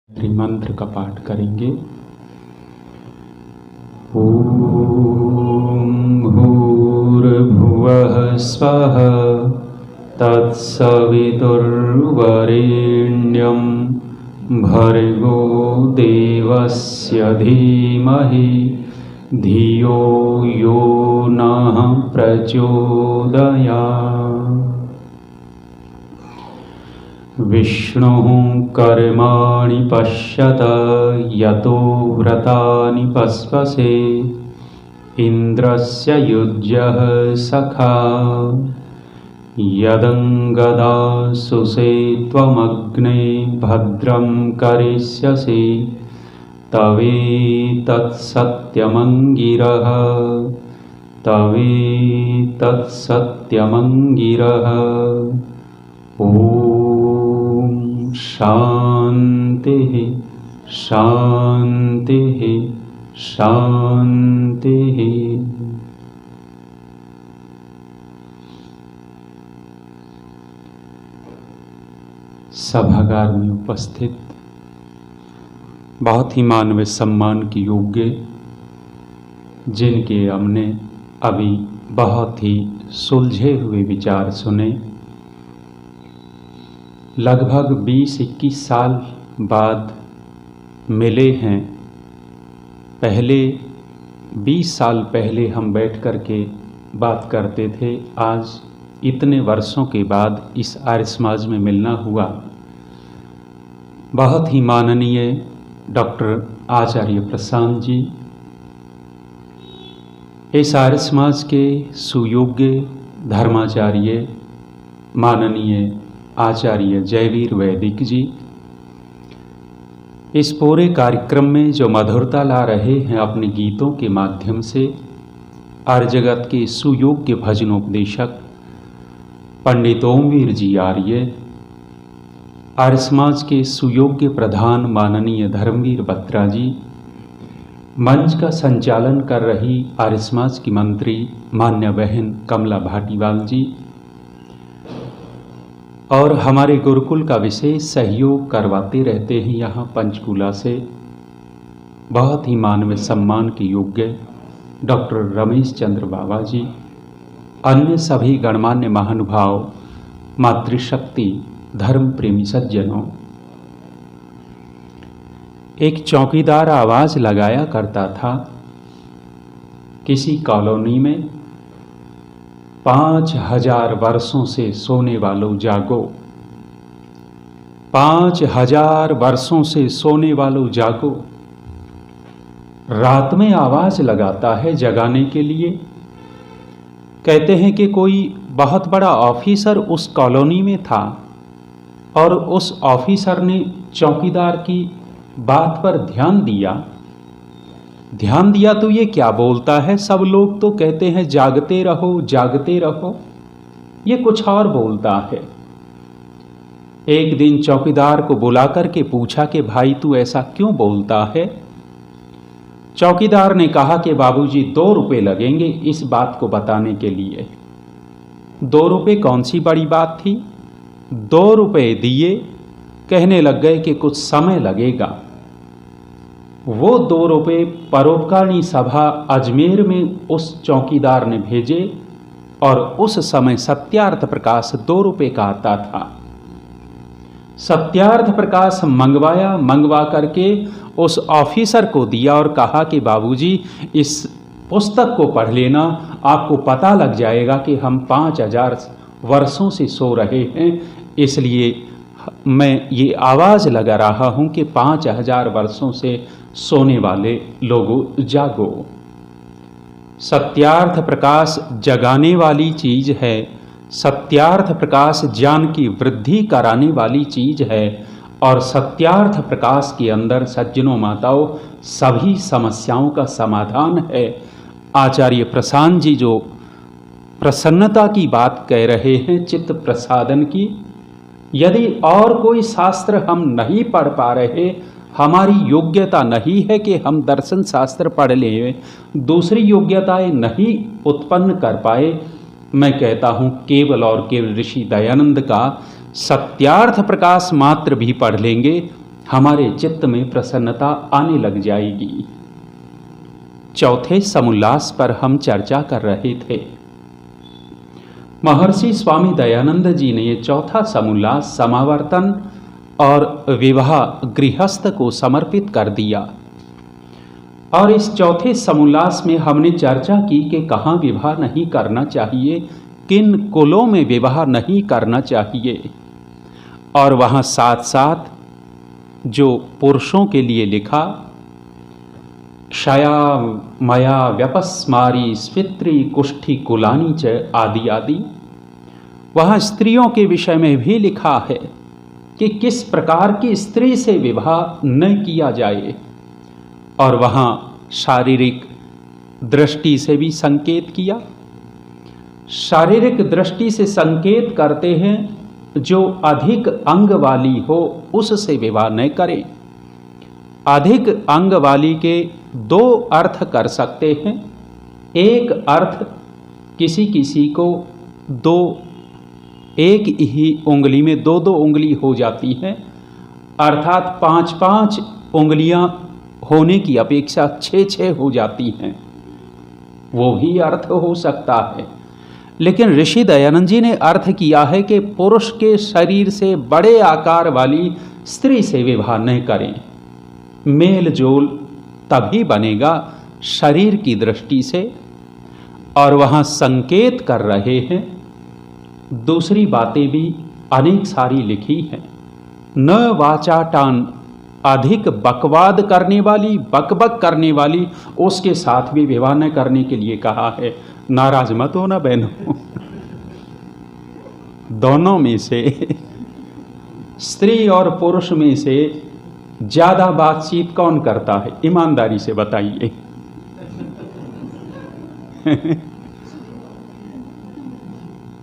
गायत्री मंत्र का पाठ करेंगे। ओम भूर्भुवः स्वः तत्सवितुर्वरेण्यं भर्गो देवस्य धीमहि धियो यो नः प्रचोदयात्। विष्णुः कर्माणि पश्यत यतो व्रतानि पस्पसे इन्द्रस्य युज्यः सखा यदङ्गदासुषे त्वमग्ने भद्रं करिष्यसि तवेतत्सत्यमङ्गिरः तवेतत्सत्यमङ्गिरः। ओम शांति शांति शांति। सभागार में उपस्थित बहुत ही मानवीय सम्मान के योग्य, जिनके हमने अभी बहुत ही सुलझे हुए विचार सुने, लगभग 20-21 साल बाद मिले हैं। पहले 20 साल पहले हम बैठ कर के बात करते थे, आज इतने वर्षों के बाद इस आर्य समाज में मिलना हुआ। बहुत ही माननीय डॉक्टर आचार्य प्रशांत जी, इस आर्य समाज के सुयोग्य धर्माचार्य माननीय आचार्य जयवीर वैदिक जी, इस पूरे कार्यक्रम में जो मधुरता ला रहे हैं अपने गीतों के माध्यम से, आर्य जगत के सुयोग्य भजनोपदेशक पंडित ओमवीर जी आर्य, आर्य समाज के सुयोग्य प्रधान माननीय धर्मवीर बत्रा जी, मंच का संचालन कर रही आर्य समाज की मंत्री मान्य बहन कमला भाटीवाल जी, और हमारे गुरुकुल का विशेष सहयोग करवाते रहते हैं यहाँ पंचकूला से बहुत ही मानवीय सम्मान के योग्य डॉक्टर रमेश चंद्र बाबा जी, अन्य सभी गणमान्य महानुभाव, मातृशक्ति, धर्म प्रेमी सज्जनों। एक चौकीदार आवाज लगाया करता था किसी कॉलोनी में, 5000 वर्षों से सोने वालों जागो, 5000 वर्षों से सोने वालों जागो। रात में आवाज लगाता है जगाने के लिए। कहते हैं कि कोई बहुत बड़ा ऑफिसर उस कॉलोनी में था और उस ऑफिसर ने चौकीदार की बात पर ध्यान दिया तो ये क्या बोलता है, सब लोग तो कहते हैं जागते रहो जागते रहो, ये कुछ और बोलता है। एक दिन चौकीदार को बुलाकर के पूछा कि भाई तू ऐसा क्यों बोलता है। चौकीदार ने कहा कि बाबूजी 2 रुपए लगेंगे इस बात को बताने के लिए। 2 रुपए कौन सी बड़ी बात थी। 2 रुपए दिए, कहने लग गए कि कुछ समय लगेगा। वो 2 रुपए परोपकारिणी सभा अजमेर में उस चौकीदार ने भेजे और उस समय सत्यार्थ प्रकाश 2 रुपए का आता था। सत्यार्थ प्रकाश मंगवा करके उस ऑफिसर को दिया और कहा कि बाबूजी इस पुस्तक को पढ़ लेना, आपको पता लग जाएगा कि हम 5000 वर्षों से सो रहे हैं, इसलिए मैं ये आवाज लगा रहा हूं कि 5000 वर्षों से सोने वाले लोगों जागो। सत्यार्थ प्रकाश जगाने वाली चीज है, सत्यार्थ प्रकाश ज्ञान की वृद्धि कराने वाली चीज है, और सत्यार्थ प्रकाश के अंदर सज्जनों माताओं सभी समस्याओं का समाधान है। आचार्य प्रशांत जी जो प्रसन्नता की बात कह रहे हैं, चित्त प्रसादन की, यदि और कोई शास्त्र हम नहीं पढ़ पा रहे, हमारी योग्यता नहीं है कि हम दर्शन शास्त्र पढ़ लें, दूसरी योग्यताएं नहीं उत्पन्न कर पाए, मैं कहता हूं केवल और केवल ऋषि दयानंद का सत्यार्थ प्रकाश मात्र भी पढ़ लेंगे हमारे चित्त में प्रसन्नता आने लग जाएगी। चौथे समुल्लास पर हम चर्चा कर रहे थे। महर्षि स्वामी दयानंद जी ने ये चौथा समुल्लास समावर्तन और विवाह गृहस्थ को समर्पित कर दिया। और इस चौथे समुल्लास में हमने चर्चा की कि कहाँ विवाह नहीं करना चाहिए, किन कुलों में विवाह नहीं करना चाहिए, और वहाँ साथ साथ जो पुरुषों के लिए लिखा, क्षया मया व्यपस्मारी स्फित्री कुष्ठी कुलानी च आदि आदि, वहाँ स्त्रियों के विषय में भी लिखा है कि किस प्रकार की स्त्री से विवाह न किया जाए, और वहाँ शारीरिक दृष्टि से भी संकेत किया। शारीरिक दृष्टि से संकेत करते हैं जो अधिक अंग वाली हो उससे विवाह न करें। अधिक अंग वाली के दो अर्थ कर सकते हैं। एक अर्थ किसी किसी को एक ही उंगली में दो उंगली हो जाती है, अर्थात 5 उंगलियां होने की अपेक्षा 6 हो जाती हैं, वो भी अर्थ हो सकता है। लेकिन ऋषि दयानंद जी ने अर्थ किया है कि पुरुष के शरीर से बड़े आकार वाली स्त्री से विवाह न करें। मेल जोल तभी बनेगा शरीर की दृष्टि से, और वहाँ संकेत कर रहे हैं। दूसरी बातें भी अनेक सारी लिखी हैं। न वाचाटान, अधिक बकवाद करने वाली, बकबक करने वाली, उसके साथ भी विवाह न करने के लिए कहा है। नाराज मत हो ना बहनों। दोनों में से, स्त्री और पुरुष में से ज्यादा बातचीत कौन करता है? ईमानदारी से बताइए।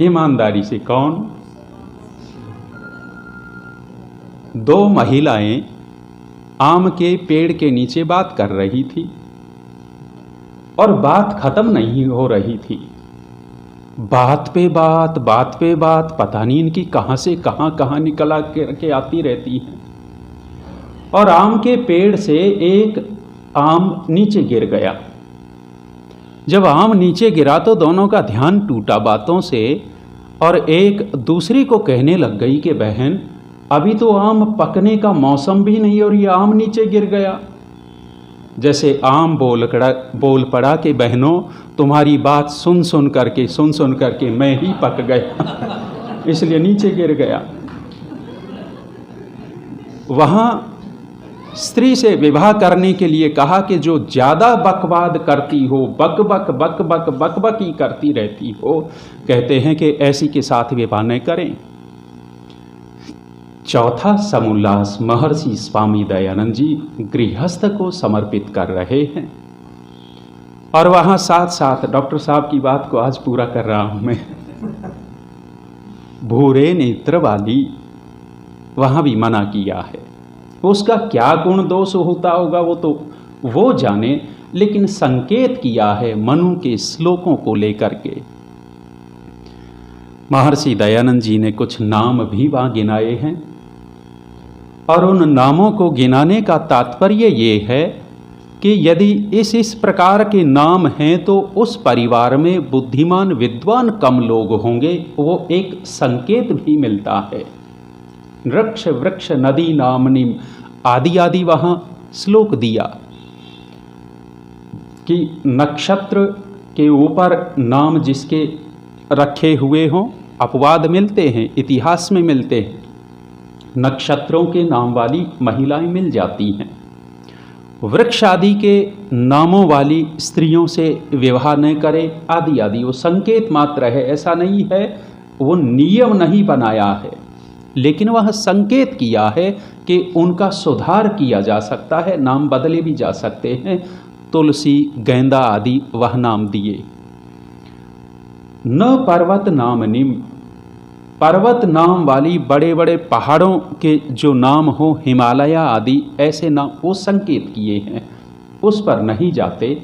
ईमानदारी से कौन? 2 महिलाएं आम के पेड़ के नीचे बात कर रही थी और बात खत्म नहीं हो रही थी। बात पे बात, पता नहीं इनकी कहां से कहां निकला के आती रहती है। और आम के पेड़ से एक आम नीचे गिर गया। जब आम नीचे गिरा तो दोनों का ध्यान टूटा बातों से, और एक दूसरी को कहने लग गई कि बहन, अभी तो आम पकने का मौसम भी नहीं और ये आम नीचे गिर गया। जैसे आम बोल पड़ा कि बहनों, तुम्हारी बात सुन सुन करके मैं ही पक गया, इसलिए नीचे गिर गया। वहां स्त्री से विवाह करने के लिए कहा कि जो ज्यादा बकवाद करती हो, बकबकी करती रहती हो, कहते हैं कि ऐसी के साथ विवाह न करें। चौथा समुल्लास महर्षि स्वामी दयानंद जी गृहस्थ को समर्पित कर रहे हैं। और वहां साथ साथ डॉक्टर साहब की बात को आज पूरा कर रहा हूं मैं, भूरे नेत्र वाली, वहां भी मना किया है। उसका क्या गुण दोष होता होगा वो तो वो जाने, लेकिन संकेत किया है मनु के श्लोकों को लेकर के। महर्षि दयानंद जी ने कुछ नाम भी वहां गिनाए हैं, और उन नामों को गिनाने का तात्पर्य ये है कि यदि इस प्रकार के नाम हैं तो उस परिवार में बुद्धिमान विद्वान कम लोग होंगे, वो एक संकेत भी मिलता है। वृक्ष वृक्ष नदी नामनिम आदि आदि वहां श्लोक दिया कि नक्षत्र के ऊपर नाम जिसके रखे हुए हों, अपवाद मिलते हैं, इतिहास में मिलते हैं। नक्षत्रों के नाम वाली महिलाएं मिल जाती हैं। वृक्ष आदि के नामों वाली स्त्रियों से विवाह न करें आदि आदि, वो संकेत मात्र है, ऐसा नहीं है, वो नियम नहीं बनाया है, लेकिन वह संकेत किया है कि उनका सुधार किया जा सकता है, नाम बदले भी जा सकते हैं। तुलसी, गेंदा आदि वह नाम दिए। न पर्वत नाम निम, पर्वत नाम वाली बड़े बड़े पहाड़ों के जो नाम हो, हिमालय आदि ऐसे नाम वो संकेत किए हैं, उस पर नहीं जाते।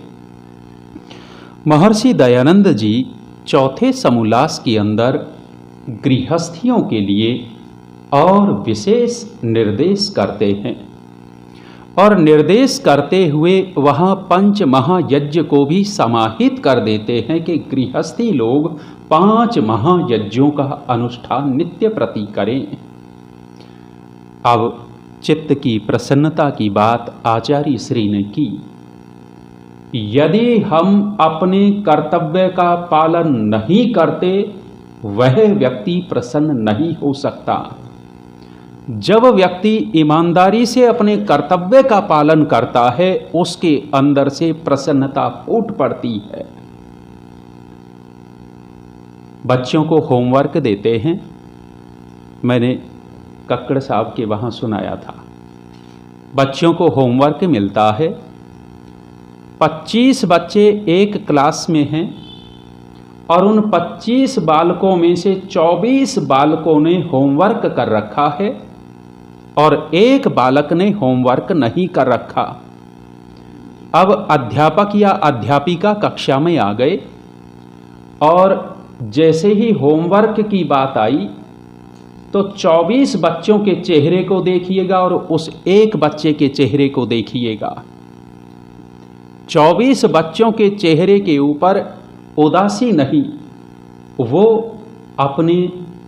महर्षि दयानंद जी चौथे समुल्लास के अंदर गृहस्थियों के लिए और विशेष निर्देश करते हैं। और निर्देश करते हुए वहाँ पंच महायज्ञ को भी समाहित कर देते हैं कि गृहस्थी लोग 5 महायज्ञों का अनुष्ठान नित्य प्रति करें। अब चित्त की प्रसन्नता की बात आचार्य श्री ने की। यदि हम अपने कर्तव्य का पालन नहीं करते, वह व्यक्ति प्रसन्न नहीं हो सकता। जब व्यक्ति ईमानदारी से अपने कर्तव्य का पालन करता है, उसके अंदर से प्रसन्नता फूट पड़ती है। बच्चों को होमवर्क देते हैं, मैंने कक्कड़ साहब के वहाँ सुनाया था। बच्चों को होमवर्क मिलता है, 25 बच्चे एक क्लास में हैं और उन 25 बालकों में से 24 बालकों ने होमवर्क कर रखा है और एक बालक ने होमवर्क नहीं कर रखा। अब अध्यापक या अध्यापिका कक्षा में आ गए और जैसे ही होमवर्क की बात आई तो 24 बच्चों के चेहरे को देखिएगा और उस एक बच्चे के चेहरे को देखिएगा। 24 बच्चों के चेहरे के ऊपर उदासी नहीं, वो अपने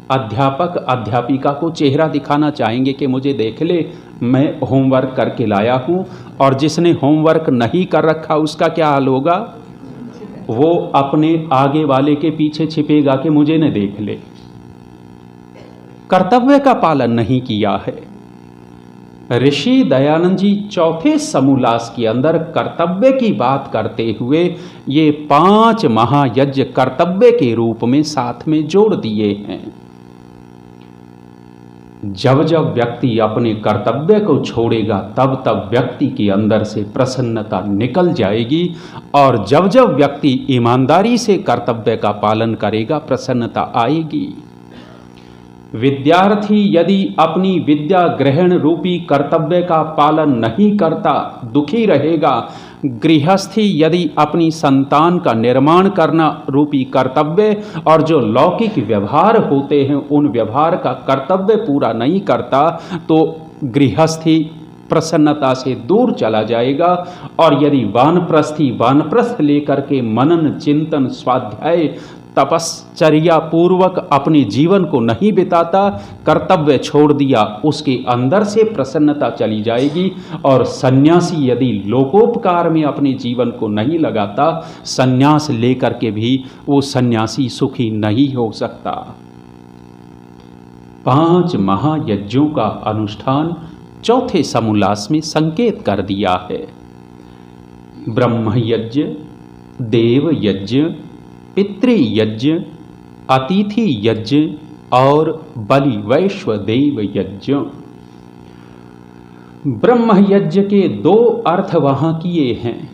अध्यापक अध्यापिका को चेहरा दिखाना चाहेंगे कि मुझे देख ले, मैं होमवर्क करके लाया हूं। और जिसने होमवर्क नहीं कर रखा उसका क्या हाल होगा? वो अपने आगे वाले के पीछे छिपेगा कि मुझे न देख ले। कर्तव्य का पालन नहीं किया है। ऋषि दयानंद जी चौथे समोल्लास के अंदर कर्तव्य की बात करते हुए ये 5 महायज्ञ कर्तव्य के रूप में साथ में जोड़ दिए हैं। जब जब व्यक्ति अपने कर्तव्य को छोड़ेगा, तब तब व्यक्ति के अंदर से प्रसन्नता निकल जाएगी और जब जब व्यक्ति ईमानदारी से कर्तव्य का पालन करेगा, प्रसन्नता आएगी। विद्यार्थी यदि अपनी विद्या ग्रहण रूपी कर्तव्य का पालन नहीं करता, दुखी रहेगा। गृहस्थी यदि अपनी संतान का निर्माण करना रूपी कर्तव्य और जो लौकिक व्यवहार होते हैं उन व्यवहार का कर्तव्य पूरा नहीं करता, तो गृहस्थी प्रसन्नता से दूर चला जाएगा। और यदि वानप्रस्थ लेकर के मनन चिंतन स्वाध्याय तपश्चर्या पूर्वक अपने जीवन को नहीं बिताता, कर्तव्य छोड़ दिया, उसके अंदर से प्रसन्नता चली जाएगी। और सन्यासी यदि लोकोपकार में अपने जीवन को नहीं लगाता, सन्यास लेकर के भी वो सन्यासी सुखी नहीं हो सकता। 5 महायज्ञों का अनुष्ठान चौथे समोल्लास में संकेत कर दिया है। ब्रह्म यज्ञ, देव यज्ञ, पितृयज्ञ, अतिथि यज्ञ और बलि वैश्वदेव यज्ञ। ब्रह्म यज्ञ के 2 अर्थ वहां किए हैं।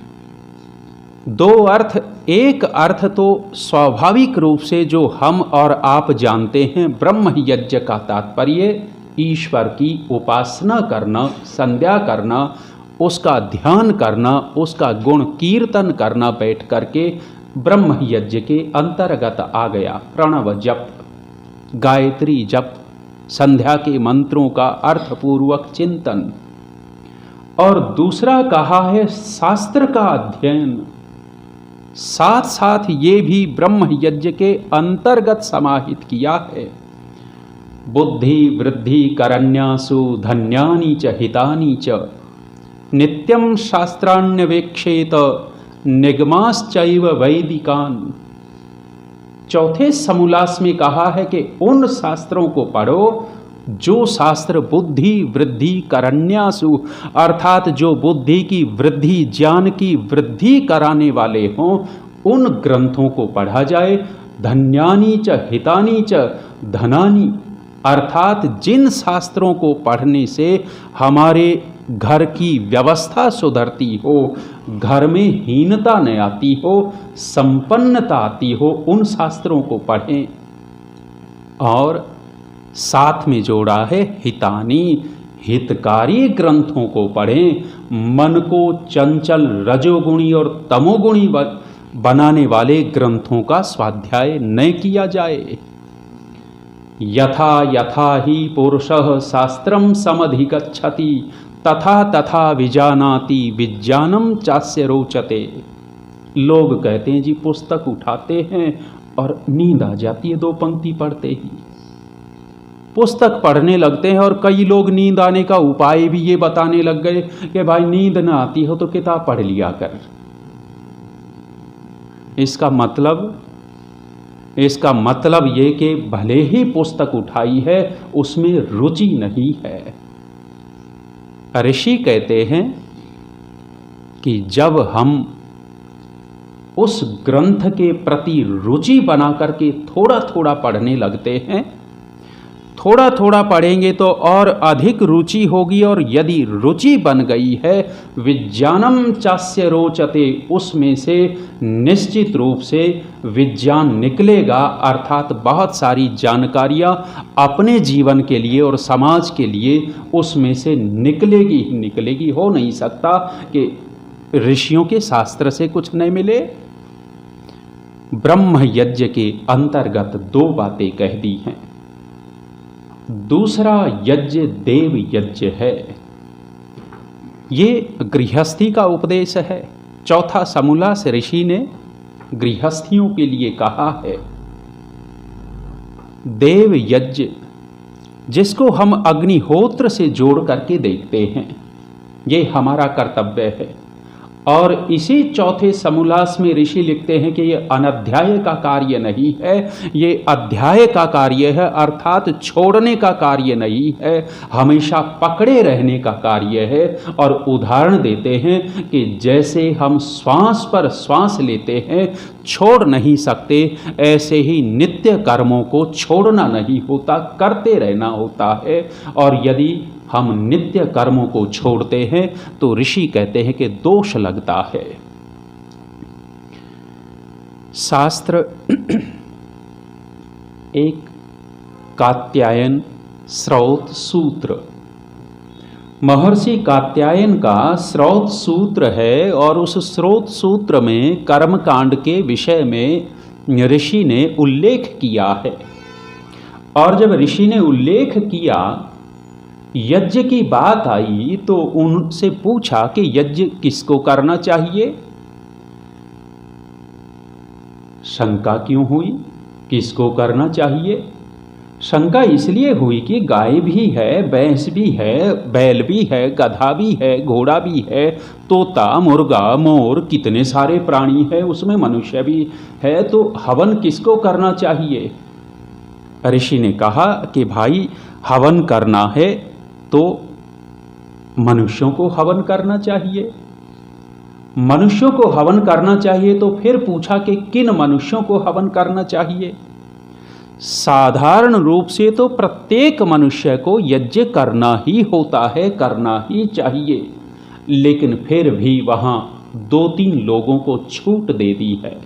2 अर्थ, एक अर्थ तो स्वाभाविक रूप से जो हम और आप जानते हैं, ब्रह्म यज्ञ का तात्पर्य ईश्वर की उपासना करना, संध्या करना, उसका ध्यान करना, उसका गुण कीर्तन करना बैठ करके ब्रह्म यज्ञ के अंतर्गत आ गया। प्रणव जप, गायत्री जप, संध्या के मंत्रों का अर्थपूर्वक चिंतन। और दूसरा कहा है शास्त्र का अध्ययन। साथ साथ ये भी ब्रह्म यज्ञ के अंतर्गत समाहित किया है। बुद्धि वृद्धि करन्यासु धन्यानि च हितानि च नित्यं शास्त्राण्यवेक्षेत निगमाश्चैव वैदिकान। चौथे समोल्लास में कहा है कि उन शास्त्रों को पढ़ो जो शास्त्र बुद्धि वृद्धि करन्यासु, अर्थात जो बुद्धि की वृद्धि, ज्ञान की वृद्धि कराने वाले हों, उन ग्रंथों को पढ़ा जाए। धन्यानि च हितानि च धनानि, अर्थात जिन शास्त्रों को पढ़ने से हमारे घर की व्यवस्था सुधरती हो, घर में हीनता न आती हो, संपन्नता आती हो, उन शास्त्रों को पढ़ें। और साथ में जोड़ा है हितानी, हितकारी ग्रंथों को पढ़ें। मन को चंचल रजोगुणी और तमोगुणी बनाने वाले ग्रंथों का स्वाध्याय न किया जाए। यथा यथा ही पुरुषः शास्त्रम समधिगच्छति तथा तथा विजानाति विज्ञानम चास्य रोचते। लोग कहते हैं जी पुस्तक उठाते हैं और नींद आ जाती है 2 पंक्ति पढ़ते ही। पुस्तक पढ़ने लगते हैं और कई लोग नींद आने का उपाय भी ये बताने लग गए कि भाई नींद ना आती हो तो किताब पढ़ लिया कर। इसका मतलब ये कि भले ही पुस्तक उठाई है उसमें रुचि नहीं है। ऋषि कहते हैं कि जब हम उस ग्रंथ के प्रति रुचि बना करके थोड़ा थोड़ा पढ़ने लगते हैं, थोड़ा थोड़ा पढ़ेंगे तो और अधिक रुचि होगी, और यदि रुचि बन गई है विज्ञानम चास्य रोचते, उसमें से निश्चित रूप से विज्ञान निकलेगा, अर्थात बहुत सारी जानकारियाँ अपने जीवन के लिए और समाज के लिए उसमें से निकलेगी ही निकलेगी। हो नहीं सकता कि ऋषियों के शास्त्र से कुछ नहीं मिले। ब्रह्म यज्ञ के अंतर्गत 2 बातें कह दी हैं। दूसरा यज्ञ देव यज्ञ है, ये गृहस्थी का उपदेश है। चौथा समूलास ऋषि ने गृहस्थियों के लिए कहा है। देव यज्ञ जिसको हम अग्निहोत्र से जोड़ करके देखते हैं, ये हमारा कर्तव्य है। और इसी चौथे समूलास में ऋषि लिखते हैं कि ये अनध्याय का कार्य नहीं है, ये अध्याय का कार्य है, अर्थात छोड़ने का कार्य नहीं है, हमेशा पकड़े रहने का कार्य है। और उदाहरण देते हैं कि जैसे हम श्वास पर श्वास लेते हैं, छोड़ नहीं सकते, ऐसे ही नित्य कर्मों को छोड़ना नहीं होता, करते रहना होता है। और यदि हम नित्य कर्मों को छोड़ते हैं तो ऋषि कहते हैं कि दोष लगता है। शास्त्र एक कात्यायन स्रोत सूत्र, महर्षि कात्यायन का स्रोत सूत्र है, और उस स्रोत सूत्र में कर्मकांड के विषय में ऋषि ने उल्लेख किया है। और जब ऋषि ने उल्लेख किया, यज्ञ की बात आई, तो उनसे पूछा कि यज्ञ किसको करना चाहिए। शंका क्यों हुई, किसको करना चाहिए? शंका इसलिए हुई कि गाय भी है, भैंस भी है, बैल भी है, गधा भी है, घोड़ा भी है, तोता, मुर्गा, मोर, कितने सारे प्राणी है, उसमें मनुष्य भी है, तो हवन किसको करना चाहिए? ऋषि ने कहा कि भाई हवन करना है तो मनुष्यों को हवन करना चाहिए। मनुष्यों को हवन करना चाहिए तो फिर पूछा कि किन मनुष्यों को हवन करना चाहिए। साधारण रूप से तो प्रत्येक मनुष्य को यज्ञ करना ही होता है, करना ही चाहिए, लेकिन फिर भी वहां 2-3 लोगों को छूट दे दी है।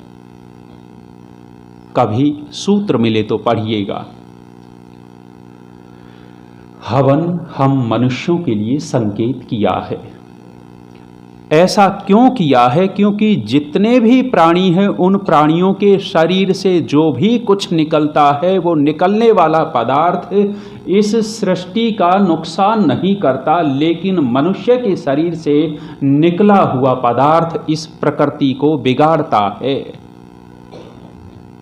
कभी सूत्र मिले तो पढ़िएगा। हवन हम मनुष्यों के लिए संकेत किया है। ऐसा क्यों किया है? क्योंकि जितने भी प्राणी हैं, उन प्राणियों के शरीर से जो भी कुछ निकलता है, वो निकलने वाला पदार्थ इस सृष्टि का नुकसान नहीं करता, लेकिन मनुष्य के शरीर से निकला हुआ पदार्थ इस प्रकृति को बिगाड़ता है।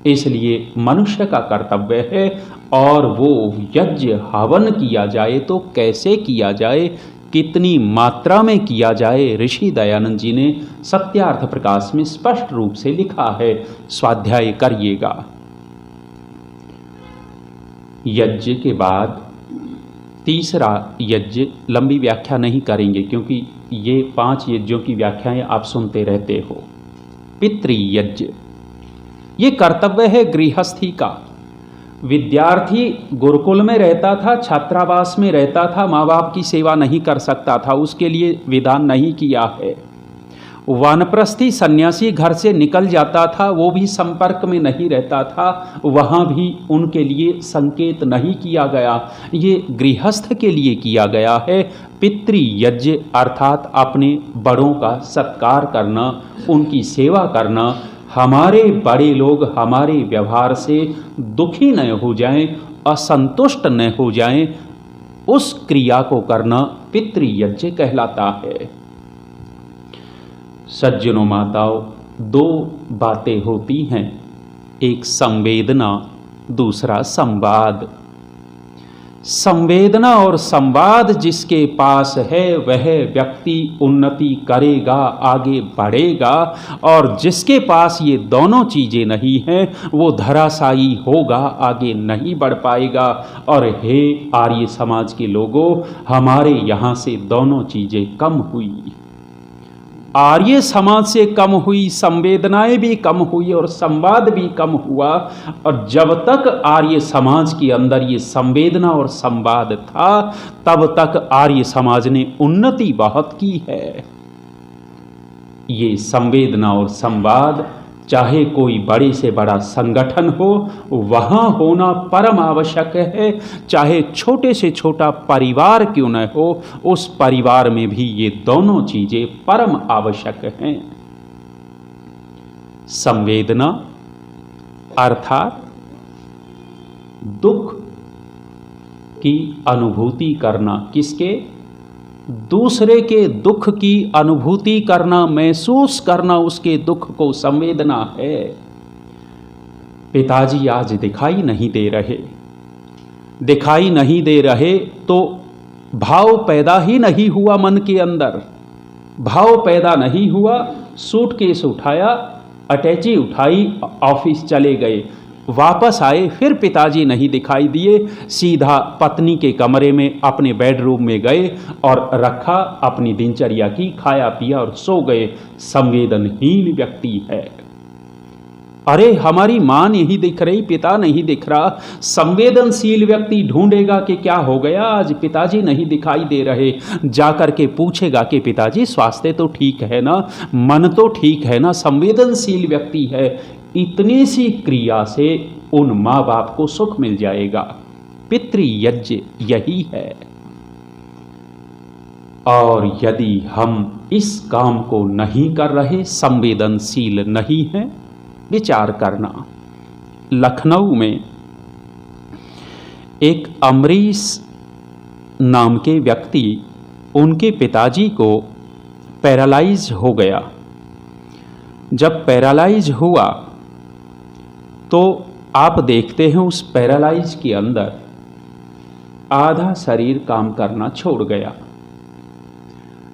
इसलिए मनुष्य का कर्तव्य है, और वो यज्ञ हवन किया जाए तो कैसे किया जाए, कितनी मात्रा में किया जाए, ऋषि दयानंद जी ने सत्यार्थ प्रकाश में स्पष्ट रूप से लिखा है। स्वाध्याय करिएगा। यज्ञ के बाद तीसरा यज्ञ, लंबी व्याख्या नहीं करेंगे क्योंकि ये 5 यज्ञों की व्याख्याएं आप सुनते रहते हो। पितृयज्ञ, ये कर्तव्य है गृहस्थी का। विद्यार्थी गुरुकुल में रहता था, छात्रावास में रहता था, माँ बाप की सेवा नहीं कर सकता था, उसके लिए विधान नहीं किया है। वानप्रस्थी सन्यासी घर से निकल जाता था, वो भी संपर्क में नहीं रहता था, वहाँ भी उनके लिए संकेत नहीं किया गया। ये गृहस्थ के लिए किया गया है। पितृयज्ञ अर्थात अपने बड़ों का सत्कार करना, उनकी सेवा करना, हमारे बड़े लोग हमारे व्यवहार से दुखी न हो जाएं, असंतुष्ट न हो जाएं, उस क्रिया को करना पितृयज्ञ कहलाता है। सज्जनों माताओं, दो बातें होती हैं, एक संवेदना, दूसरा संवाद। संवेदना और संवाद जिसके पास है वह व्यक्ति उन्नति करेगा, आगे बढ़ेगा, और जिसके पास ये दोनों चीजें नहीं हैं वो धराशायी होगा, आगे नहीं बढ़ पाएगा। और हे आर्य समाज के लोगों, हमारे यहाँ से दोनों चीजें कम हुई। आर्य समाज से कम हुई, संवेदनाएं भी कम हुई और संवाद भी कम हुआ। और जब तक आर्य समाज के अंदर ये संवेदना और संवाद था तब तक आर्य समाज ने उन्नति बहुत की है। ये संवेदना और संवाद चाहे कोई बड़े से बड़ा संगठन हो वहां होना परम आवश्यक है, चाहे छोटे से छोटा परिवार क्यों न हो उस परिवार में भी ये दोनों चीजें परम आवश्यक हैं। संवेदना अर्थात दुख की अनुभूति करना, किसके? दूसरे के दुख की अनुभूति करना, महसूस करना उसके दुख को संवेदना है। पिताजी आज दिखाई नहीं दे रहे, दिखाई नहीं दे रहे तो भाव पैदा ही नहीं हुआ मन के अंदर, भाव पैदा नहीं हुआ। सूटकेस उठाया, अटैची उठाई, ऑफिस चले गए, वापस आए, फिर पिताजी नहीं दिखाई दिए, सीधा पत्नी के कमरे में अपने बेडरूम में गए और रखा, अपनी दिनचर्या की, खाया पिया और सो गए। संवेदनहीन व्यक्ति है। अरे हमारी मां नहीं दिख रही, पिता नहीं दिख रहा। संवेदनशील व्यक्ति ढूंढेगा कि क्या हो गया, आज पिताजी नहीं दिखाई दे रहे, जाकर के पूछेगा कि पिताजी स्वास्थ्य तो ठीक है ना, मन तो ठीक है ना। संवेदनशील व्यक्ति है। इतनी सी क्रिया से उन मां बाप को सुख मिल जाएगा। पितृयज्ञ यही है। और यदि हम इस काम को नहीं कर रहे, संवेदनशील नहीं है, विचार करना। लखनऊ में एक अमरीश नाम के व्यक्ति, उनके पिताजी को पैरालाइज हो गया। जब पैरालाइज हुआ तो आप देखते हैं उस पैरालाइज के अंदर आधा शरीर काम करना छोड़ गया।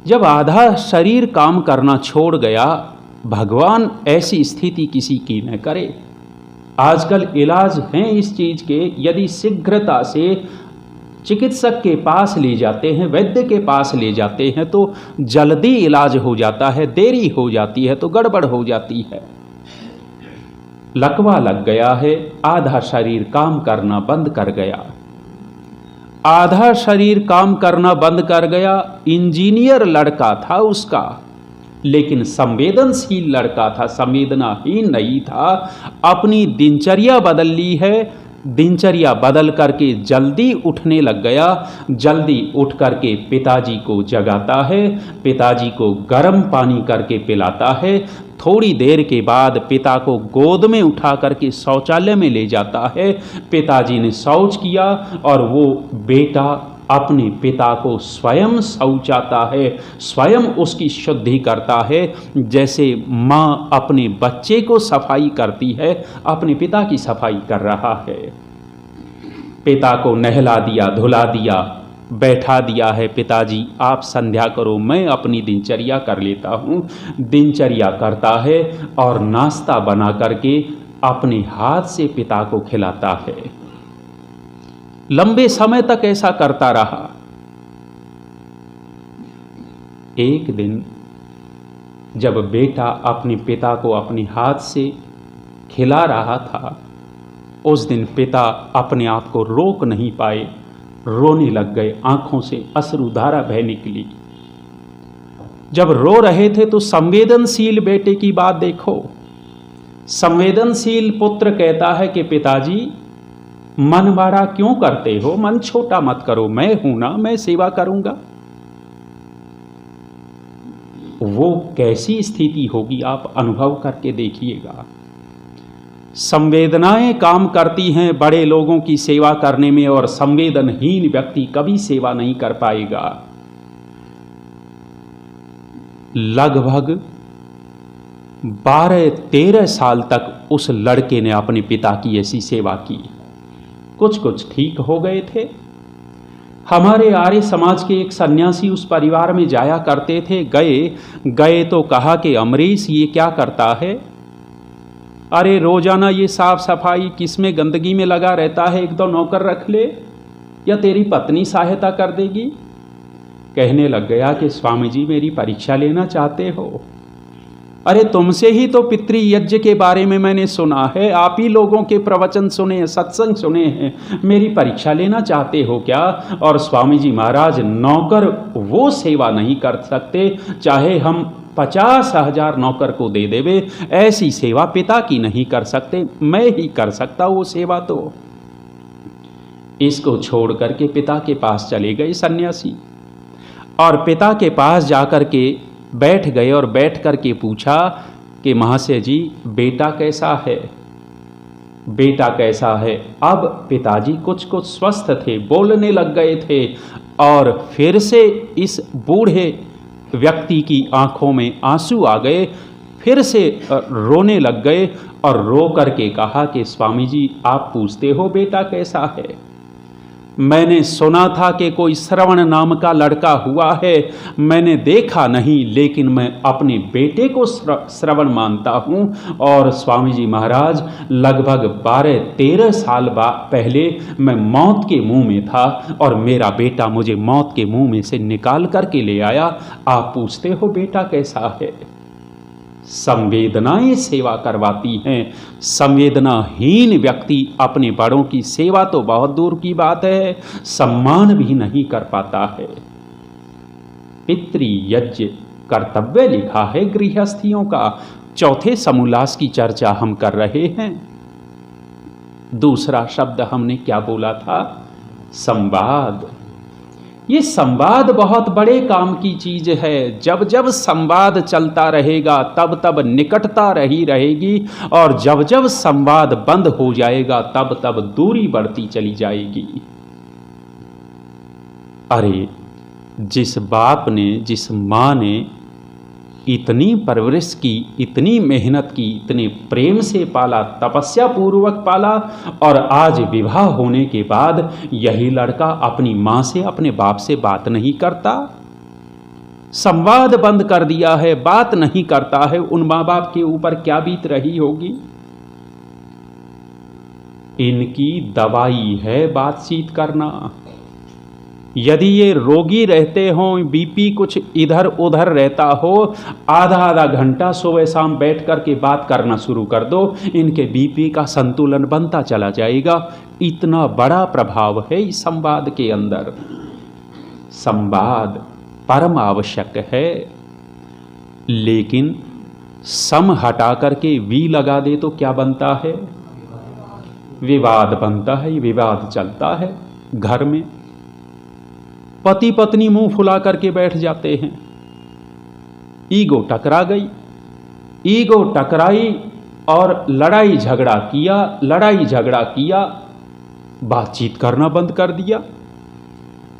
जब आधा शरीर काम करना छोड़ गया, भगवान ऐसी स्थिति किसी की न करे। आजकल इलाज हैं इस चीज के, यदि शीघ्रता से चिकित्सक के पास ले जाते हैं, वैद्य के पास ले जाते हैं तो जल्दी इलाज हो जाता है, देरी हो जाती है तो गड़बड़ हो जाती है। लकवा लग गया है, आधा शरीर काम करना बंद कर गया। आधा शरीर काम करना बंद कर गया। इंजीनियर लड़का था उसका, लेकिन संवेदनशील लड़का था, संवेदनाहीन नहीं था। अपनी दिनचर्या बदल ली है, दिनचर्या बदल करके जल्दी उठने लग गया। जल्दी उठ करके पिताजी को जगाता है, पिताजी को गर्म पानी करके पिलाता है। थोड़ी देर के बाद पिता को गोद में उठा करके शौचालय में ले जाता है। पिताजी ने शौच किया और वो बेटा अपने पिता को स्वयं शौचाता है, स्वयं उसकी शुद्धि करता है। जैसे माँ अपने बच्चे को सफाई करती है, अपने पिता की सफाई कर रहा है। पिता को नहला दिया, धुला दिया, बैठा दिया है। पिताजी आप संध्या करो, मैं अपनी दिनचर्या कर लेता हूँ। दिनचर्या करता है और नाश्ता बना करके अपने हाथ से पिता को खिलाता है। लंबे समय तक ऐसा करता रहा। एक दिन जब बेटा अपने पिता को अपने हाथ से खिला रहा था, उस दिन पिता अपने आप को रोक नहीं पाए, रोने लग गए, आंखों से अश्रुधारा बह निकली। जब रो रहे थे तो संवेदनशील बेटे की बात देखो। संवेदनशील पुत्र कहता है कि पिताजी मन बड़ा क्यों करते हो, मन छोटा मत करो, मैं हूं ना, मैं सेवा करूंगा। वो कैसी स्थिति होगी आप अनुभव करके देखिएगा। संवेदनाएं काम करती हैं बड़े लोगों की सेवा करने में, और संवेदनहीन व्यक्ति कभी सेवा नहीं कर पाएगा। लगभग 12-13 साल तक उस लड़के ने अपने पिता की ऐसी सेवा की। कुछ कुछ ठीक हो गए थे। हमारे आर्य समाज के एक सन्यासी उस परिवार में जाया करते थे। गए तो कहा कि अमरीश ये क्या करता है? अरे रोजाना ये साफ सफाई किसमें गंदगी में लगा रहता है, एक दो नौकर रख ले या तेरी पत्नी सहायता कर देगी। कहने लग गया कि स्वामी जी मेरी परीक्षा लेना चाहते हो? अरे तुमसे ही तो पितृ यज्ञ के बारे में मैंने सुना है, आप ही लोगों के प्रवचन सुने हैं, सत्संग सुने हैं, मेरी परीक्षा लेना चाहते हो क्या? और स्वामी जी महाराज, नौकर वो सेवा नहीं कर सकते चाहे हम 50,000 नौकर को दे देवे, ऐसी सेवा पिता की नहीं कर सकते, मैं ही कर सकता वो सेवा। तो इसको छोड़ करके पिता के पास चले गए सन्यासी, और पिता के पास जाकर के बैठ गए और बैठ करके पूछा कि महाशय जी बेटा कैसा है, बेटा कैसा है। अब पिताजी कुछ कुछ स्वस्थ थे, बोलने लग गए थे, और फिर से इस बूढ़े व्यक्ति की आंखों में आंसू आ गए, फिर से रोने लग गए और रो करके कहा कि स्वामी जी आप पूछते हो बेटा कैसा है? मैंने सुना था कि कोई श्रवण नाम का लड़का हुआ है, मैंने देखा नहीं, लेकिन मैं अपने बेटे को श्रवण मानता हूँ। और स्वामी जी महाराज लगभग 12-13 साल पहले मैं मौत के मुंह में था और मेरा बेटा मुझे मौत के मुंह में से निकाल करके ले आया। आप पूछते हो बेटा कैसा है? संवेदनाएं सेवा करवाती हैं। संवेदनाहीन व्यक्ति अपने बड़ों की सेवा तो बहुत दूर की बात है, सम्मान भी नहीं कर पाता है। पितृ यज्ञ कर्तव्य लिखा है गृहस्थियों का। चौथे समोल्लास की चर्चा हम कर रहे हैं। दूसरा शब्द हमने क्या बोला था? संवाद। ये संवाद बहुत बड़े काम की चीज है। जब जब संवाद चलता रहेगा तब तब निकटता रही रहेगी, और जब जब संवाद बंद हो जाएगा तब तब दूरी बढ़ती चली जाएगी। अरे जिस बाप ने, जिस माँ ने इतनी परवरिश की, इतनी मेहनत की, इतने प्रेम से पाला, तपस्या पूर्वक पाला, और आज विवाह होने के बाद यही लड़का अपनी मां से, अपने बाप से बात नहीं करता, संवाद बंद कर दिया है, बात नहीं करता है, उन मां बाप के ऊपर क्या बीत रही होगी। इनकी दवाई है बातचीत करना। यदि ये रोगी रहते हों, बीपी कुछ इधर उधर रहता हो, आधा आधा घंटा सुबह शाम बैठ कर के बात करना शुरू कर दो, इनके बीपी का संतुलन बनता चला जाएगा। इतना बड़ा प्रभाव है इस संवाद के अंदर। संवाद परम आवश्यक है, लेकिन सम हटा करके वी लगा दे तो क्या बनता है? विवाद बनता है। विवाद चलता है घर में। पति पत्नी मुंह फुला करके बैठ जाते हैं। ईगो टकरा गई, ईगो टकराई और लड़ाई झगड़ा किया, बातचीत करना बंद कर दिया।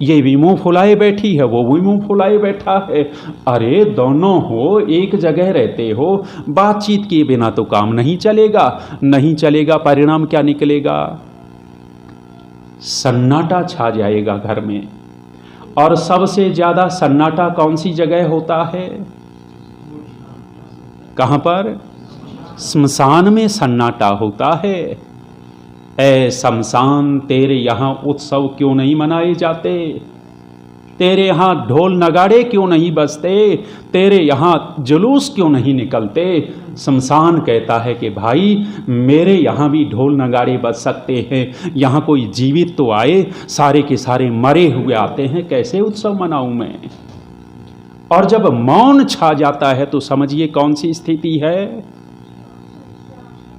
ये भी मुंह फुलाए बैठी है, वो भी मुंह फुलाए बैठा है। अरे दोनों हो, एक जगह रहते हो, बातचीत किए बिना तो काम नहीं चलेगा। परिणाम क्या निकलेगा? सन्नाटा छा जाएगा घर में। और सबसे ज्यादा सन्नाटा कौन सी जगह होता है? कहां पर? स्मशान में सन्नाटा होता है। ऐ शमशान, तेरे यहां उत्सव क्यों नहीं मनाए जाते? तेरे यहां ढोल नगाड़े क्यों नहीं बजते? तेरे यहां जुलूस क्यों नहीं निकलते? शमशान कहता है कि भाई मेरे यहाँ भी ढोल नगाड़े बज सकते हैं, यहाँ कोई जीवित तो आए, सारे के सारे मरे हुए आते हैं, कैसे उत्सव मनाऊं मैं? और जब मौन छा जाता है तो समझिए कौन सी स्थिति है।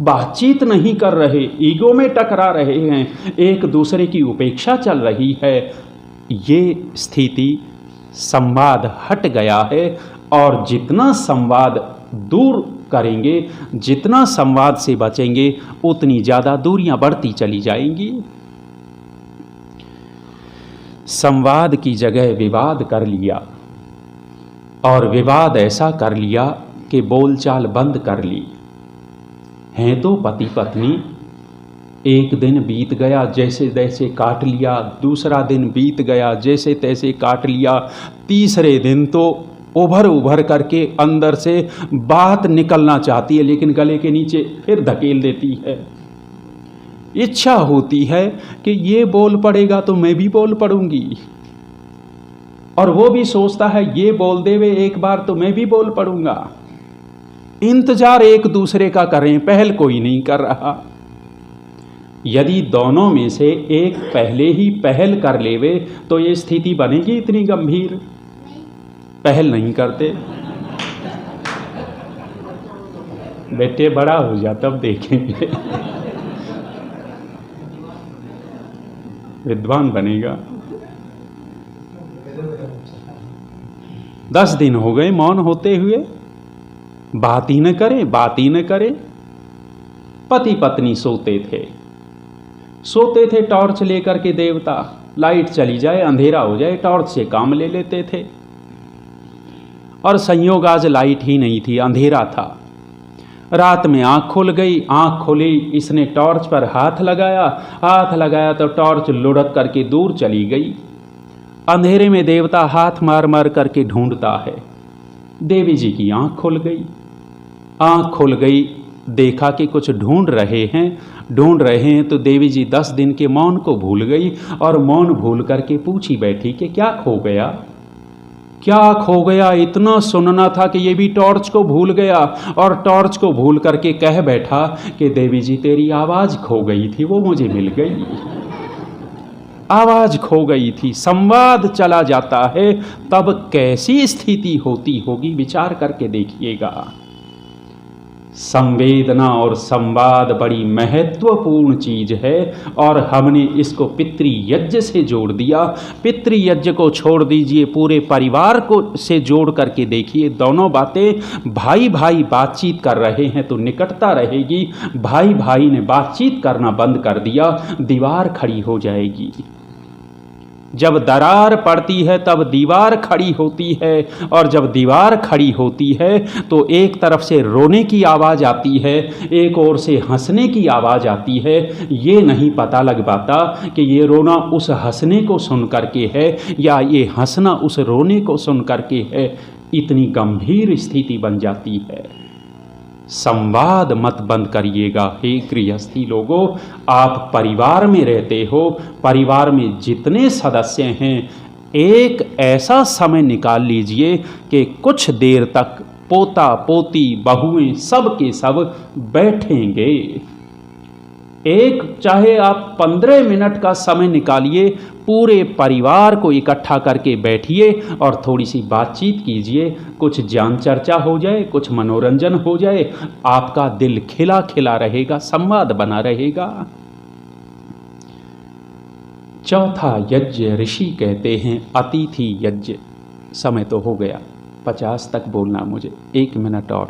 बातचीत नहीं कर रहे, ईगो में टकरा रहे हैं, एक दूसरे की उपेक्षा चल रही है। ये स्थिति संवाद हट गया है। और जितना संवाद दूर करेंगे, जितना संवाद से बचेंगे, उतनी ज्यादा दूरियां बढ़ती चली जाएंगी। संवाद की जगह विवाद कर लिया और विवाद ऐसा कर लिया कि बोलचाल बंद कर ली। हैं तो पति पत्नी। एक दिन बीत गया जैसे तैसे काट लिया, दूसरा दिन बीत गया जैसे तैसे काट लिया, तीसरे दिन तो उभर उभर करके अंदर से बात निकलना चाहती है लेकिन गले के नीचे फिर धकेल देती है। इच्छा होती है कि ये बोल पड़ेगा तो मैं भी बोल पड़ूंगी, और वो भी सोचता है ये बोल देवे एक बार तो मैं भी बोल पड़ूंगा। इंतजार एक दूसरे का करें, पहल कोई नहीं कर रहा। यदि दोनों में से एक पहले ही पहल कर लेवे तो ये स्थिति बनेगी इतनी गंभीर। पहल नहीं करते। बेटे बड़ा हो जा तब देखेंगे, विद्वान बनेगा। 10 दिन हो गए मौन होते हुए, बात ही न करें, बात ही न करें। पति पत्नी सोते थे टॉर्च लेकर के देवता। लाइट चली जाए, अंधेरा हो जाए, टॉर्च से काम ले लेते थे। और संयोग आज लाइट ही नहीं थी, अंधेरा था। रात में आंख खुल गई, आंख खुली, इसने टॉर्च पर हाथ लगाया तो टॉर्च लुढ़क करके दूर चली गई। अंधेरे में देवता हाथ मार मार करके ढूंढता है। देवी जी की आंख खुल गई, देखा कि कुछ ढूंढ रहे हैं तो देवी जी 10 दिन के मौन को भूल गई और मौन भूल करके पूछी बैठी कि क्या खो गया। इतना सुनना था कि ये भी टॉर्च को भूल गया, और टॉर्च को भूल करके कह बैठा कि देवी जी तेरी आवाज खो गई थी, वो मुझे मिल गई। आवाज खो गई थी, संवाद चला जाता है, तब कैसी स्थिति होती होगी विचार करके देखिएगा। संवेदना और संवाद बड़ी महत्वपूर्ण चीज है, और हमने इसको पितृयज्ञ से जोड़ दिया। पितृयज्ञ को छोड़ दीजिए, पूरे परिवार को से जोड़ करके देखिए। दोनों बातें, भाई भाई बातचीत कर रहे हैं तो निकटता रहेगी। भाई भाई ने बातचीत करना बंद कर दिया, दीवार खड़ी हो जाएगी। जब दरार पड़ती है तब दीवार खड़ी होती है, और जब दीवार खड़ी होती है तो एक तरफ से रोने की आवाज़ आती है, एक ओर से हंसने की आवाज़ आती है। ये नहीं पता लग पाता कि ये रोना उस हंसने को सुन करके है या ये हंसना उस रोने को सुन करके है। इतनी गंभीर स्थिति बन जाती है। संवाद मत बंद करिएगा हे गृहस्थी लोगों। आप परिवार में रहते हो, परिवार में जितने सदस्य हैं, एक ऐसा समय निकाल लीजिए कि कुछ देर तक पोता पोती बहुएं सब के सब बैठेंगे। चाहे आप 15 मिनट का समय निकालिए, पूरे परिवार को इकट्ठा करके बैठिए और थोड़ी सी बातचीत कीजिए। कुछ ज्ञान चर्चा हो जाए, कुछ मनोरंजन हो जाए, आपका दिल खिला खिला रहेगा, संवाद बना रहेगा। चौथा यज्ञ ऋषि कहते हैं अतिथि यज्ञ। समय तो हो गया, 50 तक बोलना मुझे, 1 मिनट और।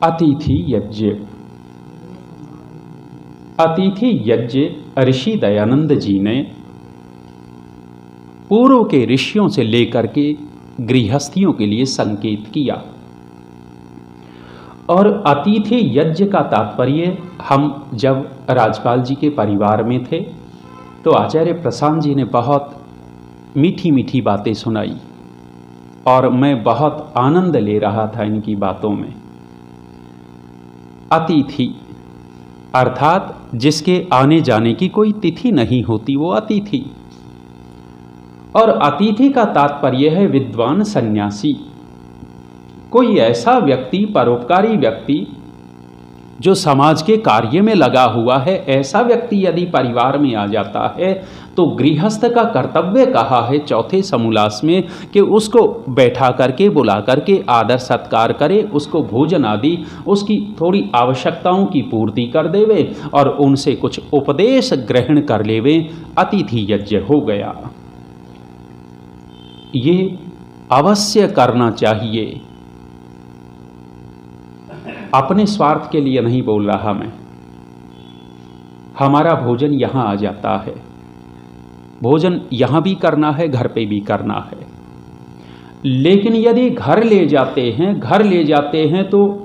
अतिथि यज्ञ। अतिथि यज्ञ ऋषि दयानंद जी ने पूर्व के ऋषियों से लेकर के गृहस्थियों के लिए संकेत किया। और अतिथि यज्ञ का तात्पर्य, हम जब राजपाल जी के परिवार में थे तो आचार्य प्रशांत जी ने बहुत मीठी मीठी बातें सुनाई और मैं बहुत आनंद ले रहा था इनकी बातों में। अतिथि अर्थात जिसके आने जाने की कोई तिथि नहीं होती, वो अतिथि। और अतिथि का तात्पर्य है विद्वान सन्यासी। कोई ऐसा व्यक्ति, परोपकारी व्यक्ति जो समाज के कार्य में लगा हुआ है, ऐसा व्यक्ति यदि परिवार में आ जाता है तो गृहस्थ का कर्तव्य कहा है चौथे समोल्लास में कि उसको बैठा करके, बुला करके आदर सत्कार करे, उसको भोजन आदि उसकी थोड़ी आवश्यकताओं की पूर्ति कर देवे और उनसे कुछ उपदेश ग्रहण कर लेवे। अतिथि यज्ञ हो गया। ये अवश्य करना चाहिए। अपने स्वार्थ के लिए नहीं बोल रहा मैं, हमारा भोजन यहाँ आ जाता है। भोजन यहाँ भी करना है, घर पे भी करना है। लेकिन यदि घर ले जाते हैं तो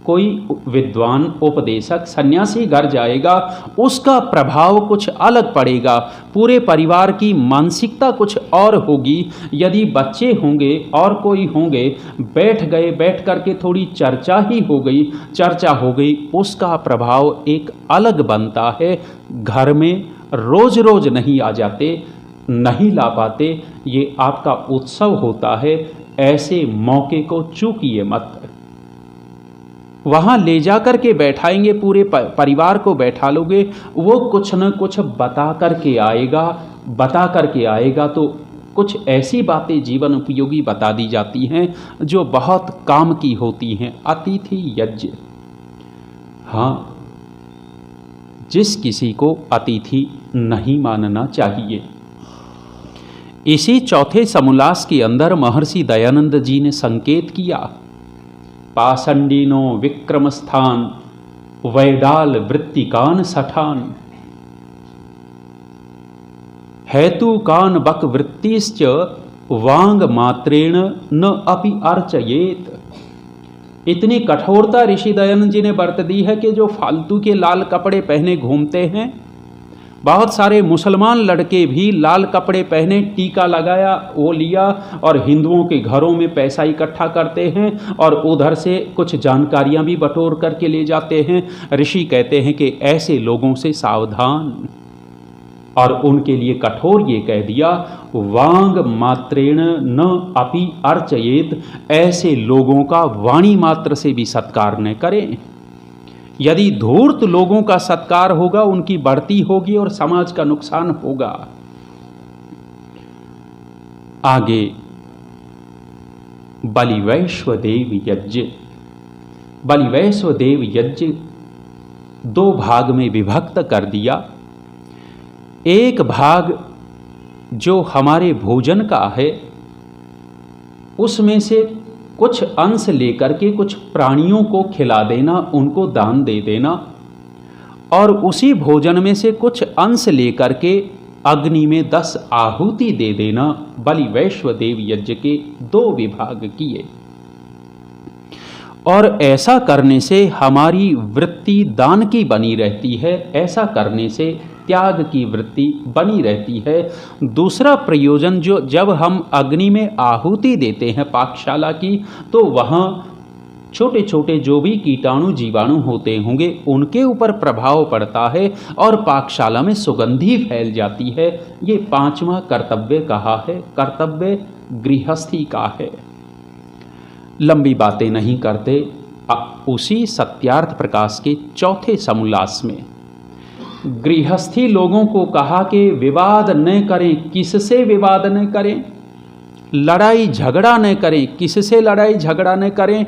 कोई विद्वान उपदेशक सन्यासी घर जाएगा, उसका प्रभाव कुछ अलग पड़ेगा, पूरे परिवार की मानसिकता कुछ और होगी। यदि बच्चे होंगे और कोई होंगे, बैठ करके थोड़ी चर्चा हो गई, उसका प्रभाव एक अलग बनता है। घर में रोज रोज नहीं आ जाते, नहीं ला पाते, ये आपका उत्सव होता है, ऐसे मौके को चूकिए मत। वहाँ ले जा कर के बैठाएंगे, पूरे परिवार को बैठा लोगे, वो कुछ न कुछ बता करके आएगा तो कुछ ऐसी बातें जीवन उपयोगी बता दी जाती हैं जो बहुत काम की होती हैं। अतिथि यज्ञ। हाँ, जिस किसी को अतिथि नहीं मानना चाहिए। इसी चौथे समोल्लास के अंदर महर्षि दयानंद जी ने संकेत किया, पाषंडिनो विक्रम स्थान वैडाल वृत्तिकान सठान हेतु कान बक वृत्तिश्च वांग मात्रेण न अपि अर्चयेत। इतनी कठोरता ऋषि दयानंद जी ने बरत दी है कि जो फालतू के लाल कपड़े पहने घूमते हैं, बहुत सारे मुसलमान लड़के भी लाल कपड़े पहने, टीका लगाया, वो लिया और हिंदुओं के घरों में पैसा इकट्ठा करते हैं और उधर से कुछ जानकारियां भी बटोर करके ले जाते हैं। ऋषि कहते हैं कि ऐसे लोगों से सावधान, और उनके लिए कठोर ये कह दिया, वांग मात्रेण न अपि अर्चयेत। ऐसे लोगों का वाणी मात्र से भी सत्कार न करें। यदि धूर्त लोगों का सत्कार होगा, उनकी बढ़ती होगी और समाज का नुकसान होगा। आगे बलिवैश्वदेव यज्ञ। बलिवैश्वदेव यज्ञ दो भाग में विभक्त कर दिया। एक भाग जो हमारे भोजन का है, उसमें से कुछ अंश लेकर के कुछ प्राणियों को खिला देना, उनको दान दे देना, और उसी भोजन में से कुछ अंश लेकर के अग्नि में 10 आहुति दे देना। बलिवैश्वदेव यज्ञ के 2 विभाग किए, और ऐसा करने से हमारी वृत्ति दान की बनी रहती है, ऐसा करने से त्याग की वृत्ति बनी रहती है। दूसरा प्रयोजन, जो जब हम अग्नि में आहुति देते हैं पाकशाला की, तो वहाँ छोटे छोटे जो भी कीटाणु जीवाणु होते होंगे, उनके ऊपर प्रभाव पड़ता है और पाकशाला में सुगंधी फैल जाती है। ये 5वां कर्तव्य कहा है, कर्तव्य गृहस्थी का है। लंबी बातें नहीं करते। उसी सत्यार्थ प्रकाश के चौथे समोल्लास में गृहस्थी लोगों को कहा कि विवाद न करें। किससे विवाद न करें? लड़ाई झगड़ा न करें। किससे लड़ाई झगड़ा न करें?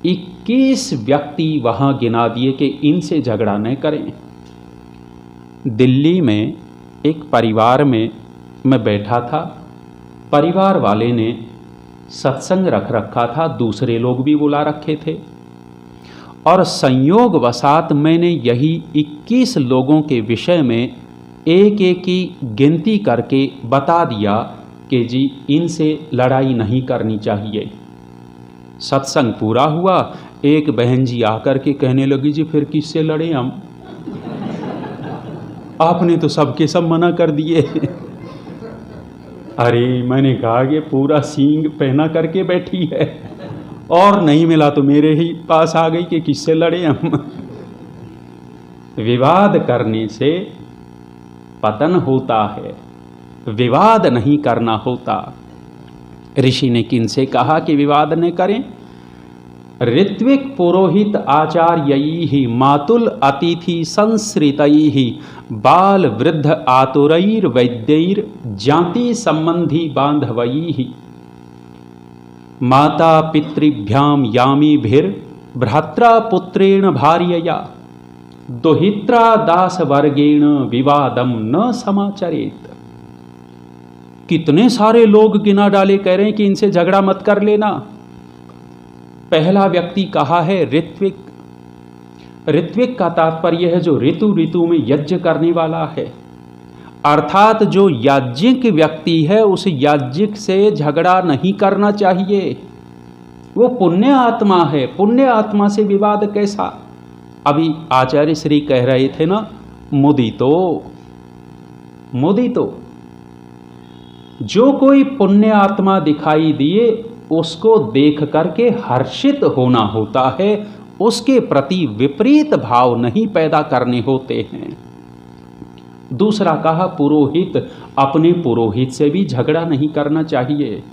21 व्यक्ति वहां गिना दिए कि इनसे झगड़ा न करें। दिल्ली में एक परिवार में मैं बैठा था। परिवार वाले ने सत्संग रख रखा था, दूसरे लोग भी बुला रखे थे, और संयोगवशात मैंने यही 21 लोगों के विषय में एक एक की गिनती करके बता दिया कि जी इनसे लड़ाई नहीं करनी चाहिए। सत्संग पूरा हुआ, एक बहन जी आकर के कहने लगी, जी फिर किससे लड़े हम? आपने तो सबके सब मना कर दिए। अरे मैंने कहा कि पूरा सींग पहना करके बैठी है, और नहीं मिला तो मेरे ही पास आ गई कि किससे लड़े हम। विवाद करने से पतन होता है, विवाद नहीं करना होता। ऋषि ने किनसे कहा कि विवाद न करें? ऋत्विक पुरोहित आचार्यैः मातुल अतिथि संसृतैः बाल वृद्ध आतुरैर वैद्यैर जाति संबंधी बांधवैः माता पितृभ्याम यामीभिर भ्रात्रा पुत्रेण भार्यया दुहित्रा दास वर्गेण विवादम न समाचरेत। कितने सारे लोग गिना डाले, कह रहे हैं कि इनसे झगड़ा मत कर लेना। पहला व्यक्ति कहा है ऋत्विक, ऋत्विक का तात्पर्य है जो ऋतु ऋतु में यज्ञ करने वाला है, अर्थात जो याज्ञिक व्यक्ति है उस याज्ञिक से झगड़ा नहीं करना चाहिए। वो पुण्य आत्मा है, पुण्य आत्मा से विवाद कैसा। अभी आचार्य श्री कह रहे थे ना, मुदितो जो कोई पुण्य आत्मा दिखाई दिए उसको देख करके हर्षित होना होता है, उसके प्रति विपरीत भाव नहीं पैदा करने होते हैं। दूसरा कहा पुरोहित, अपने पुरोहित से भी झगड़ा नहीं करना चाहिए।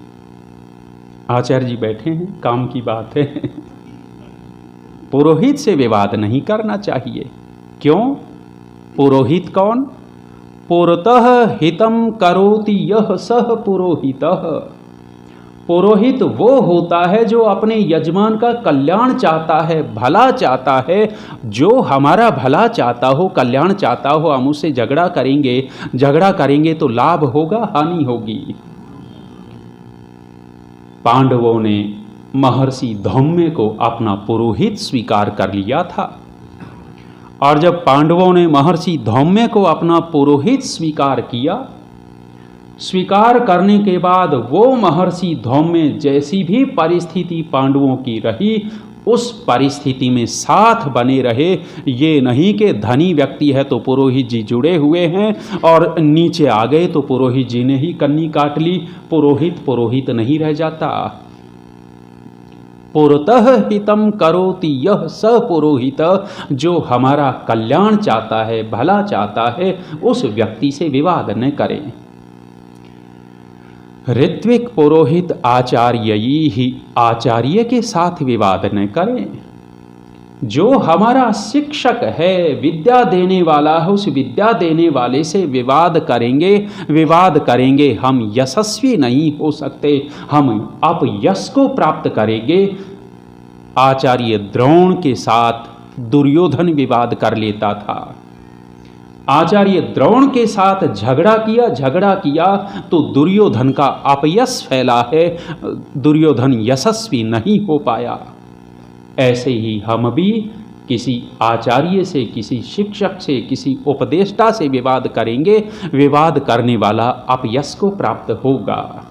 आचार्य जी बैठे हैं, काम की बात है। पुरोहित से विवाद नहीं करना चाहिए। क्यों? पुरोहित कौन? पुरतः हितम करोति यह सह पुरोहितः। पुरोहित वो होता है जो अपने यजमान का कल्याण चाहता है, भला चाहता है। जो हमारा भला चाहता हो, कल्याण चाहता हो, हम उससे झगड़ा करेंगे तो लाभ होगा, हानि होगी। पांडवों ने महर्षि धौम्य को अपना पुरोहित स्वीकार कर लिया था, और जब पांडवों ने महर्षि धौम्य को अपना पुरोहित स्वीकार किया, स्वीकार करने के बाद वो महर्षि धौम्य जैसी भी परिस्थिति पांडवों की रही, उस परिस्थिति में साथ बने रहे। ये नहीं कि धनी व्यक्ति है तो पुरोहित जी जुड़े हुए हैं और नीचे आ गए तो पुरोहित जी ने ही कन्नी काट ली। पुरोहित नहीं रह जाता। पुरतः हितम करोति यह स पुरोहित, जो हमारा कल्याण चाहता है, भला चाहता है, उस व्यक्ति से विवाद न करें। ऋत्विक पुरोहित आचार्य ही, आचार्य के साथ विवाद न करें। जो हमारा शिक्षक है, विद्या देने वाला है, उस विद्या देने वाले से विवाद करेंगे हम यशस्वी नहीं हो सकते, हम अपयश को प्राप्त करेंगे। आचार्य द्रोण के साथ दुर्योधन विवाद कर लेता था। आचार्य द्रोण के साथ झगड़ा किया तो दुर्योधन का अपयश फैला है, दुर्योधन यशस्वी नहीं हो पाया। ऐसे ही हम भी किसी आचार्य से, किसी शिक्षक से, किसी उपदेष्टा से विवाद करेंगे, विवाद करने वाला अपयश को प्राप्त होगा।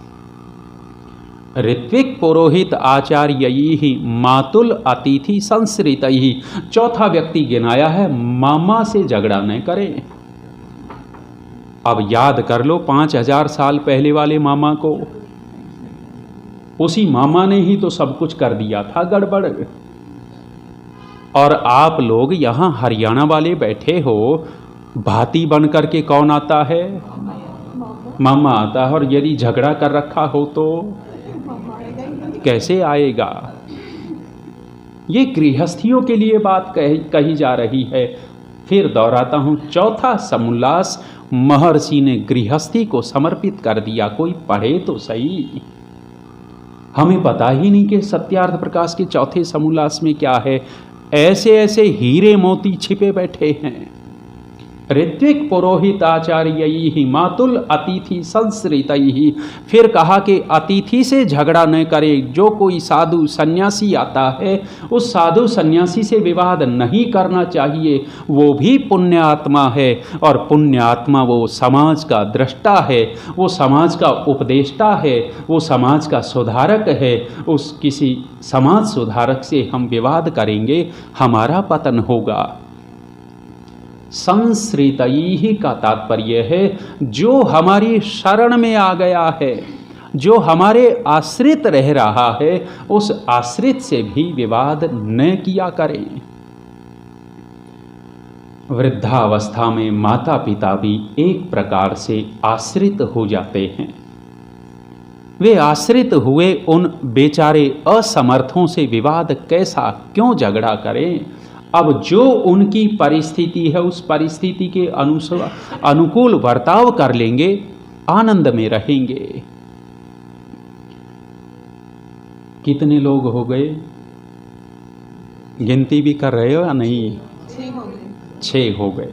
ऋत्विक पुरोहित आचार्य ही मातुल अतिथि संसृत ही, चौथा व्यक्ति गिनाया है, मामा से झगड़ा न करें। अब याद कर लो 5000 साल पहले वाले मामा को, उसी मामा ने ही तो सब कुछ कर दिया था गड़बड़। और आप लोग यहां हरियाणा वाले बैठे हो, भाती बन करके कौन आता है? मामा आता है। और यदि झगड़ा कर रखा हो तो कैसे आएगा? ये गृहस्थियों के लिए बात कही जा रही है। फिर दोहराता हूं, चौथा समोल्लास महर्षि ने गृहस्थी को समर्पित कर दिया। कोई पढ़े तो सही। हमें पता ही नहीं कि सत्यार्थ प्रकाश के चौथे समोल्लास में क्या है। ऐसे ऐसे हीरे मोती छिपे बैठे हैं। ऋत्विक पुरोहित आचार्य ही मातुल अतिथि संसृत ही, फिर कहा कि अतिथि से झगड़ा न करे। जो कोई साधु सन्यासी आता है, उस साधु सन्यासी से विवाद नहीं करना चाहिए। वो भी पुण्य आत्मा है, और पुण्य आत्मा वो समाज का दृष्टा है, वो समाज का उपदेष्टा है, वो समाज का सुधारक है। उस किसी समाज सुधारक से हम विवाद करेंगे, हमारा पतन होगा। संसृतैहि का तात्पर्य है जो हमारी शरण में आ गया है, जो हमारे आश्रित रह रहा है, उस आश्रित से भी विवाद न किया करें। वृद्धावस्था में माता पिता भी एक प्रकार से आश्रित हो जाते हैं। वे आश्रित हुए उन बेचारे असमर्थों से विवाद कैसा, क्यों झगड़ा करें? अब जो उनकी परिस्थिति है, उस परिस्थिति के अनुकूल बर्ताव कर लेंगे, आनंद में रहेंगे। कितने लोग हो गए? गिनती भी कर रहे हो या नहीं? 6 हो गए।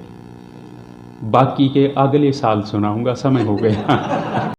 बाकी के अगले साल सुनाऊंगा, समय हो गया।